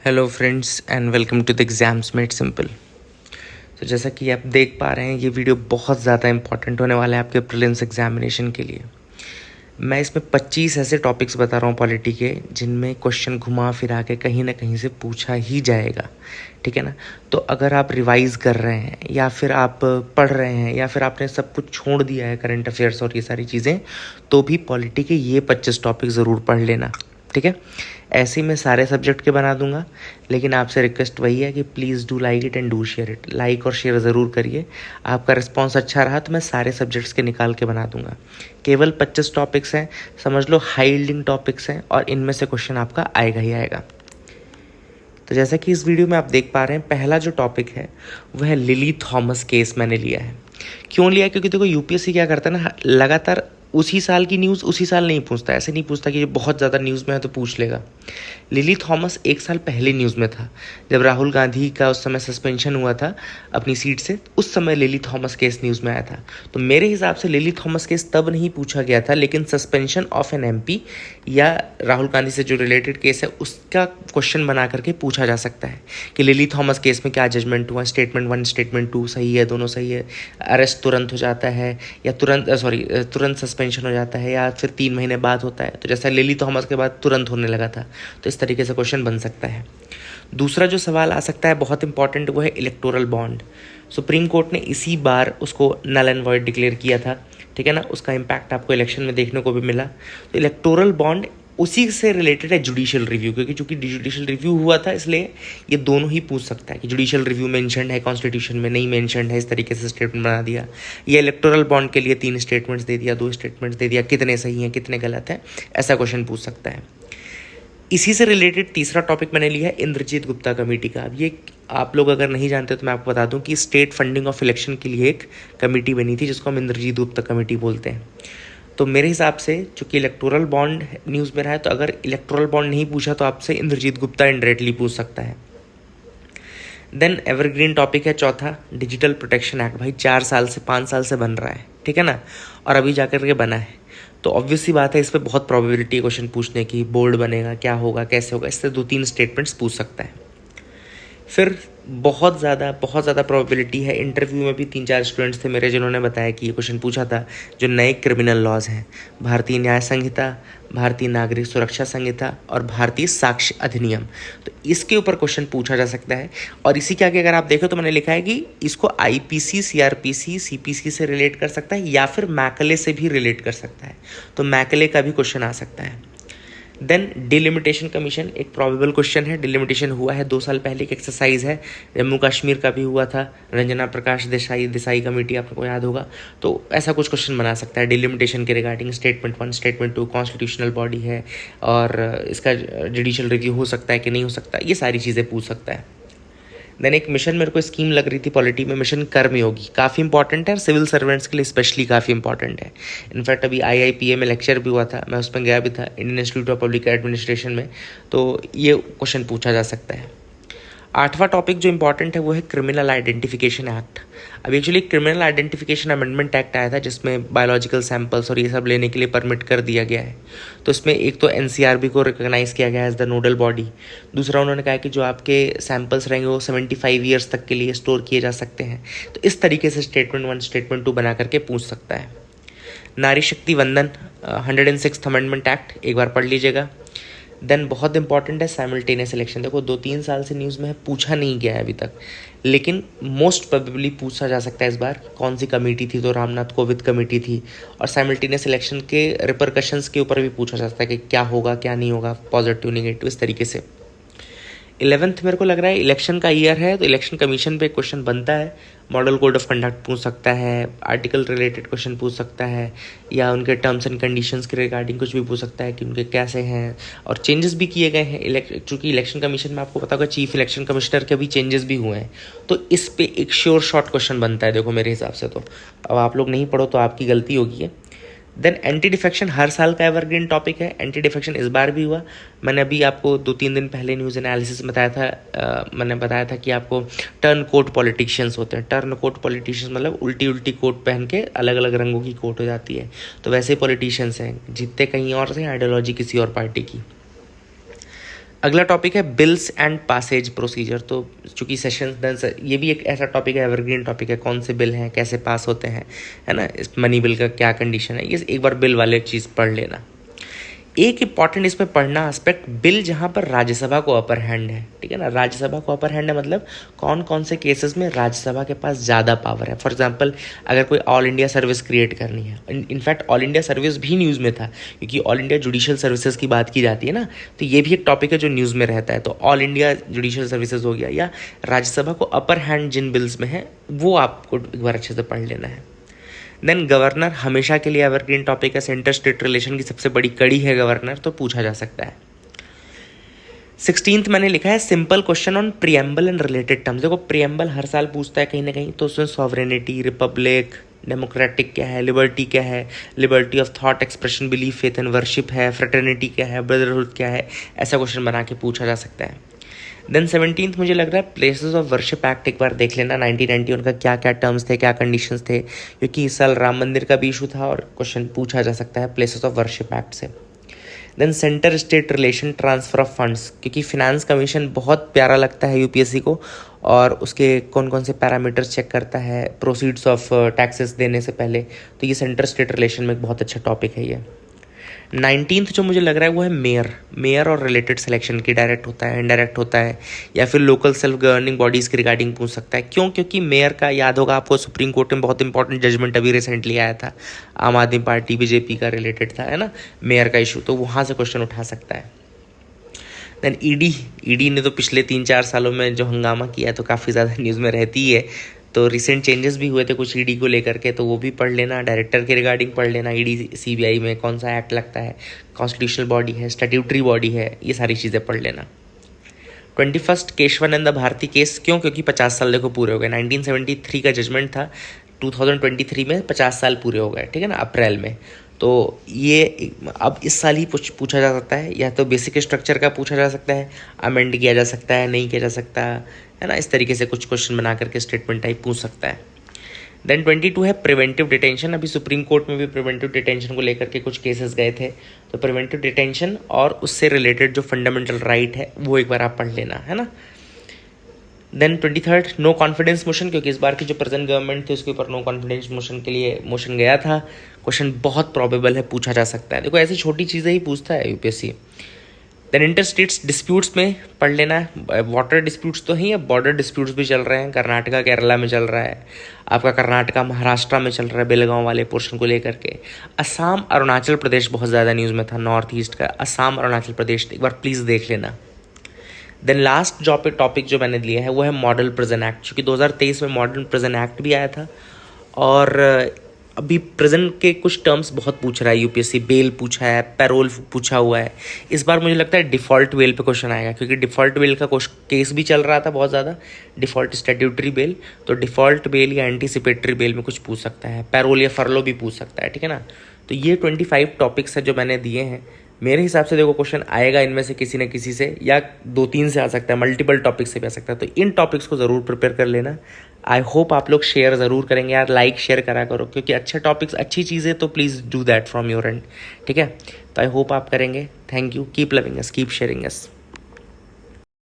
Hello friends and welcome to the exams made simple. तो जैसा कि आप देख पा रहे हैं, ये वीडियो बहुत ज़्यादा इंपॉर्टेंट होने वाला है आपके प्रीलिम्स एग्जामिनेशन के लिए। मैं इसमें 25 ऐसे टॉपिक्स बता रहा हूँ पॉलिटी के, जिनमें क्वेश्चन घुमा फिरा के कहीं ना कहीं से पूछा ही जाएगा। ठीक है ना। तो अगर आप रिवाइज़ कर रहे हैं या फिर आप पढ़ रहे हैं या फिर आपने सब कुछ छोड़ दिया है, करंट अफेयर्स और ये सारी चीज़ें, तो भी पॉलिटी के ये 25 टॉपिक ज़रूर पढ़ लेना। ठीक है। ऐसे ही मैं सारे सब्जेक्ट के बना दूंगा, लेकिन आपसे रिक्वेस्ट वही है कि please do like it and do share it. Like और शेयर ज़रूर करिए। आपका रिस्पॉन्स अच्छा रहा तो मैं सारे सब्जेक्ट्स के निकाल के बना दूंगा। केवल 25 टॉपिक्स हैं, समझ लो हाई यील्डिंग टॉपिक्स हैं, और इनमें से क्वेश्चन आपका आएगा ही आएगा। तो जैसा कि इस वीडियो में आप देख पा रहे हैं, पहला जो टॉपिक है वह है लिली थॉमस केस मैंने लिया है। क्यों लिया? क्योंकि देखो यूपीएससी क्या करता है ना, लगातार उसी साल की न्यूज़ उसी साल नहीं पूछता। ऐसे नहीं पूछता कि ये बहुत ज़्यादा न्यूज़ में है तो पूछ लेगा। लिली थॉमस एक साल पहले न्यूज़ में था, जब राहुल गांधी का उस समय सस्पेंशन हुआ था अपनी सीट से। उस समय लिली थॉमस केस न्यूज़ में आया था। तो मेरे हिसाब से लिली थॉमस केस तब नहीं पूछा गया था, लेकिन सस्पेंशन ऑफ एन एमपी या राहुल गांधी से जो रिलेटेड केस है उसका क्वेश्चन बना करके पूछा जा सकता है कि लिली थॉमस केस में क्या जजमेंट हुआ, स्टेटमेंट 1 स्टेटमेंट 2 सही है, दोनों सही है, अरेस्ट तुरंत हो जाता है या तुरंत सस्पेंशन हो जाता है, या फिर 3 महीने बाद होता है। तो जैसा लिली थॉमस के बाद तुरंत होने लगा था, तो इस तरीके से क्वेश्चन बन सकता है। दूसरा जो सवाल आ सकता है बहुत इंपॉर्टेंट, वो है इलेक्टोरल बॉन्ड। सुप्रीम कोर्ट ने इसी बार उसको नल एंड वॉइड डिक्लेयर किया था। ठीक है ना। उसका इम्पैक्ट आपको इलेक्शन में देखने को भी मिला। तो इलेक्टोरल बॉन्ड उसी से रिलेटेड है जुडिशियल रिव्यू, क्योंकि चूंकि जुडिशियल रिव्यू हुआ था, इसलिए ये दोनों ही पूछ सकता है कि जुडिशियल रिव्यू मेंशन्ड है कॉन्स्टिट्यूशन में, नहीं मेंशन्ड है, इस तरीके से स्टेटमेंट बना दिया। या इलेक्टोरल बॉन्ड के लिए 3 स्टेटमेंट्स दे दिया, 2 स्टेटमेंट्स दे दिया, कितने सही हैं कितने गलत हैं, ऐसा क्वेश्चन पूछ सकता है। इसी से रिलेटेड तीसरा टॉपिक मैंने लिया है इंद्रजीत गुप्ता कमेटी का। अब ये आप लोग अगर नहीं जानते तो मैं आपको बता दूं कि स्टेट फंडिंग ऑफ इलेक्शन के लिए एक कमेटी बनी थी, जिसको हम इंद्रजीत गुप्ता कमेटी बोलते हैं। तो मेरे हिसाब से चूंकि इलेक्टोरल बॉन्ड न्यूज़ में रहा है, तो अगर इलेक्टोरल बॉन्ड नहीं पूछा तो आपसे इंद्रजीत गुप्ता इनडायरेक्टली पूछ सकता है। देन एवरग्रीन टॉपिक है चौथा, डिजिटल प्रोटेक्शन एक्ट। भाई 4 साल से 5 साल से बन रहा है, ठीक है ना, और अभी जाकर के बना है। तो ऑब्वियस सी बात है, इस पर बहुत प्रोबेबिलिटी है क्वेश्चन पूछने की। बोर्ड बनेगा, क्या होगा, कैसे होगा, इससे 2-3 स्टेटमेंट्स पूछ सकता है। फिर बहुत ज़्यादा प्रोबेबिलिटी है, इंटरव्यू में भी 3-4 स्टूडेंट्स थे मेरे जिन्होंने बताया कि ये क्वेश्चन पूछा था, जो नए क्रिमिनल लॉज हैं, भारतीय न्याय संहिता, भारतीय नागरिक सुरक्षा संहिता और भारतीय साक्ष्य अधिनियम, तो इसके ऊपर क्वेश्चन पूछा जा सकता है। और इसी के आगे अगर आप देखो तो मैंने लिखा है कि इसको आईपीसी, सीआरपीसी, सीपीसी से रिलेट कर सकता है या फिर मैकले से भी रिलेट कर सकता है। तो मैकले का भी क्वेश्चन आ सकता है। देन डिलिमिटेशन कमीशन एक प्रोबेबल क्वेश्चन है। डिलिमिटेशन हुआ है 2 साल पहले, एक एक्सरसाइज है। जम्मू कश्मीर का भी हुआ था, रंजना प्रकाश देसाई कमेटी, आपको याद होगा। तो ऐसा कुछ क्वेश्चन बना सकता है डिलिमिटेशन के regarding. Statement 1 statement 2 constitutional body है, और इसका जुडिशियल रिव्यू हो सकता है कि नहीं हो सकता, ये सारी चीज़ें पूछ सकता है। देन एक मिशन मेरे को स्कीम लग रही थी पॉलिटी में, मिशन कर्मयोगी, काफ़ी इंपॉर्टेंट है और सिविल सर्वेंट्स के लिए स्पेशली काफ़ी इंपॉर्टेंट है। इनफैक्ट अभी IIPA में लेक्चर भी हुआ था, मैं उसमें गया भी था, Indian institute of public administration में। तो ये क्वेश्चन पूछा जा सकता है। 8वां टॉपिक जो इंपॉर्टेंट है वो है क्रिमिनल आइडेंटिफिकेशन एक्ट। अब actually criminal identification amendment act आया था, जिसमें बायोलॉजिकल सैंपल्स और ये सब लेने के लिए परमिट कर दिया गया है। तो इसमें एक तो NCRB को रिकॉग्नाइज किया गया एज द नोडल बॉडी। दूसरा उन्होंने कहा कि जो आपके सैंपल्स रहेंगे वो 75 ईयर्स तक के लिए स्टोर किए जा सकते हैं। तो इस तरीके से स्टेटमेंट 1 स्टेटमेंट 2 बना करके पूछ सकता है। नारी शक्ति वंदन 106th अमेंडमेंट एक्ट, एक बार पढ़ लीजिएगा। देन बहुत इंपॉर्टेंट है साइमल्टेनियस इलेक्शन। देखो 2-3 साल से न्यूज़ में है, पूछा नहीं गया है अभी तक, लेकिन मोस्ट प्रोबेबली पूछा जा सकता है इस बार। कौन सी कमेटी थी? तो रामनाथ कोविंद कमेटी थी। और साइमल्टेनियस इलेक्शन के रिपरकशंस के ऊपर भी पूछा जा सकता है कि क्या होगा क्या नहीं होगा, पॉजिटिव नेगेटिव, इस तरीके से। 11th मेरे को लग रहा है इलेक्शन का ईयर है, तो इलेक्शन कमीशन पे क्वेश्चन बनता है। मॉडल कोड ऑफ कंडक्ट पूछ सकता है, आर्टिकल रिलेटेड क्वेश्चन पूछ सकता है, या उनके टर्म्स एंड कंडीशंस के रिगार्डिंग कुछ भी पूछ सकता है कि उनके कैसे हैं। और चेंजेस भी किए गए हैं, चूँकि इलेक्शन कमीशन में आपको पता होगा चीफ इलेक्शन कमिश्नर के भी चेंजेस भी हुए हैं। तो इस पे एक श्योर शॉर्ट क्वेश्चन बनता है, देखो मेरे हिसाब से। तो अब आप लोग नहीं पढ़ो तो आपकी गलती होगी है। देन एंटी डिफेक्शन हर साल का एवरग्रीन टॉपिक है। एंटी डिफेक्शन इस बार भी हुआ। मैंने अभी आपको 2-3 दिन पहले न्यूज़ एनालिसिस में मैंने बताया था कि आपको टर्न कोट पॉलिटिशियंस होते हैं। टर्न कोट पॉलिटिशियंस मतलब उल्टी उल्टी कोट पहन के अलग अलग रंगों की कोट हो जाती है। तो वैसे पॉलिटिशियंस हैं, जीतते कहीं और से, आइडियोलॉजी किसी और पार्टी की। अगला टॉपिक है बिल्स एंड पासेज प्रोसीजर। तो चूंकि सेशन ये भी एक ऐसा टॉपिक है, एवरग्रीन टॉपिक है, कौन से बिल हैं, कैसे पास होते हैं, है ना, इस मनी बिल का क्या कंडीशन है, ये एक बार बिल वाले चीज़ पढ़ लेना। एक इंपॉर्टेंट इसमें पढ़ना एस्पेक्ट, बिल जहाँ पर राज्यसभा को अपर हैंड है, ठीक है ना, राज्यसभा को अपर हैंड है मतलब कौन कौन से केसेस में राज्यसभा के पास ज़्यादा पावर है। फॉर एग्जांपल अगर कोई ऑल इंडिया सर्विस क्रिएट करनी है, इनफैक्ट ऑल इंडिया सर्विस भी न्यूज़ में था क्योंकि ऑल इंडिया जुडिशियल सर्विसेज की बात की जाती है ना, तो ये भी एक टॉपिक है जो न्यूज़ में रहता है। तो ऑल इंडिया जुडिशियल सर्विसेज हो गया, या राज्यसभा को अपर हैंड जिन बिल्स में है वो आपको एक बार अच्छे से पढ़ लेना है। देन गवर्नर हमेशा के लिए एवरग्रीन टॉपिक है, सेंटर स्टेट रिलेशन की सबसे बड़ी कड़ी है गवर्नर, तो पूछा जा सकता है। 16th मैंने लिखा है simple question on preamble and related terms. देखो प्रियम्बल हर साल पूछता है कहीं ना कहीं, तो उसमें सॉवरेनिटी, रिपब्लिक, डेमोक्रेटिक क्या है, लिबर्टी क्या है, liberty of thought, expression, belief, faith and worship है, फ्रेटर्निटी क्या है, ब्रदरहुड क्या है, ऐसा क्वेश्चन बना के पूछा जा सकता है। देन 17th मुझे लग रहा है प्लेसेस ऑफ वर्शिप एक्ट एक बार देख लेना, 1991 का क्या क्या टर्म्स थे, क्या कंडीशंस थे, क्योंकि इस साल राम मंदिर का भी इशू था और क्वेश्चन पूछा जा सकता है प्लेसेस ऑफ वर्शिप एक्ट से। Then centre state relation, transfer of funds, क्योंकि फिनेंस कमीशन बहुत प्यारा लगता है यूपीएससी को और उसके कौन कौन से पैरामीटर्स चेक करता है प्रोसीड्स ऑफ टैक्सेस देने से पहले, तो ये सेंटर स्टेट रिलेशन में एक बहुत अच्छा टॉपिक है ये। 19th जो मुझे लग रहा है वो है मेयर और रिलेटेड सिलेक्शन की, डायरेक्ट होता है, इनडायरेक्ट होता है, या फिर लोकल सेल्फ गवर्निंग बॉडीज़ के रिगार्डिंग पूछ सकता है। क्यों? क्योंकि मेयर का याद होगा आपको, सुप्रीम कोर्ट में बहुत इंपॉर्टेंट जजमेंट अभी रिसेंटली आया था, आम आदमी पार्टी बीजेपी का रिलेटेड था, है ना, मेयर का इशू, तो वहाँ से क्वेश्चन उठा सकता है। देन ईडी ने तो पिछले 3-4 सालों में जो हंगामा किया है तो काफ़ी ज़्यादा न्यूज़ में रहती ही है, तो रिसेंट चेंजेस भी हुए थे कुछ ईडी को लेकर के, तो वो भी पढ़ लेना, डायरेक्टर के रिगार्डिंग पढ़ लेना, ईडी सीबीआई में कौन सा एक्ट लगता है, कॉन्स्टिट्यूशनल बॉडी है, स्टैट्यूटरी बॉडी है, ये सारी चीज़ें पढ़ लेना। 21 केशवानंद भारती केस, क्यों? क्योंकि 50 साल देखो पूरे हो गए, 1973 का जजमेंट था, 2023 में 50 साल पूरे हो गए, ठीक है ना, अप्रैल में, तो ये अब इस साल ही पूछा जा सकता है, या तो बेसिक स्ट्रक्चर का पूछा जा सकता है, अमेंड किया जा सकता है, नहीं किया जा सकता है ना, इस तरीके से कुछ क्वेश्चन बना करके स्टेटमेंट टाइप पूछ सकता है। देन 22 है प्रिवेंटिव डिटेंशन। अभी सुप्रीम कोर्ट में भी प्रिवेंटिव डिटेंशन को लेकर के कुछ केसेस गए थे, तो प्रिवेंटिव डिटेंशन और उससे रिलेटेड जो फंडामेंटल राइट है वो एक बार आप पढ़ लेना, है ना। देन 23 नो कॉन्फिडेंस मोशन, क्योंकि इस बार की जो प्रेजेंट गवर्नमेंट थी उसके ऊपर नो कॉन्फिडेंस मोशन के लिए मोशन गया था, क्वेश्चन बहुत प्रोबेबल है पूछा जा सकता है। देखो ऐसी छोटी चीज़ें ही पूछता है UPSC. Then inter states disputes में पढ़ लेना है, वाटर डिस्प्यूट्स तो ही है, बॉर्डर डिस्प्यूट्स भी चल रहे हैं, कर्नाटका केरला में चल रहा है, आपका कर्नाटका महाराष्ट्र में चल रहा है बेलगांव वाले पोर्शन को लेकर के, असम अरुणाचल प्रदेश बहुत ज़्यादा न्यूज़ में था, नॉर्थ ईस्ट का असम अरुणाचल प्रदेश, एक बार प्लीज़ देख लेना। देन लास्ट टॉपिक जो मैंने लिया है वो है मॉडल प्रिजन एक्ट, क्योंकि 2023 में मॉडल प्रिजन एक्ट भी आया था और अभी प्रेजेंट के कुछ टर्म्स बहुत पूछ रहा है यूपीएससी, बेल पूछा है, पैरोल पूछा हुआ है, इस बार मुझे लगता है डिफ़ॉल्ट बेल पे क्वेश्चन आएगा, क्योंकि डिफ़ॉल्ट बेल का केस भी चल रहा था बहुत ज़्यादा, डिफ़ॉल्ट स्टैट्यूटरी बेल, तो डिफ़ॉल्ट बेल या एंटीसिपेटरी बेल में कुछ पूछ सकता है, पैरोल या फरलो भी पूछ सकता है, ठीक है ना। तो ये 25 टॉपिक्स है जो मैंने दिए हैं, मेरे हिसाब से देखो क्वेश्चन आएगा इनमें से किसी न किसी से, या 2-3 से आ सकता है, मल्टीपल टॉपिक से भी आ सकता है, तो इन टॉपिक्स को ज़रूर प्रिपेयर कर लेना। आई होप आप लोग शेयर ज़रूर करेंगे यार, लाइक शेयर करा करो, क्योंकि अच्छे टॉपिक्स अच्छी चीज़ें, तो please do that from your and, ठीक है। तो आई होप आप करेंगे। Thank you, keep loving us, keep sharing us.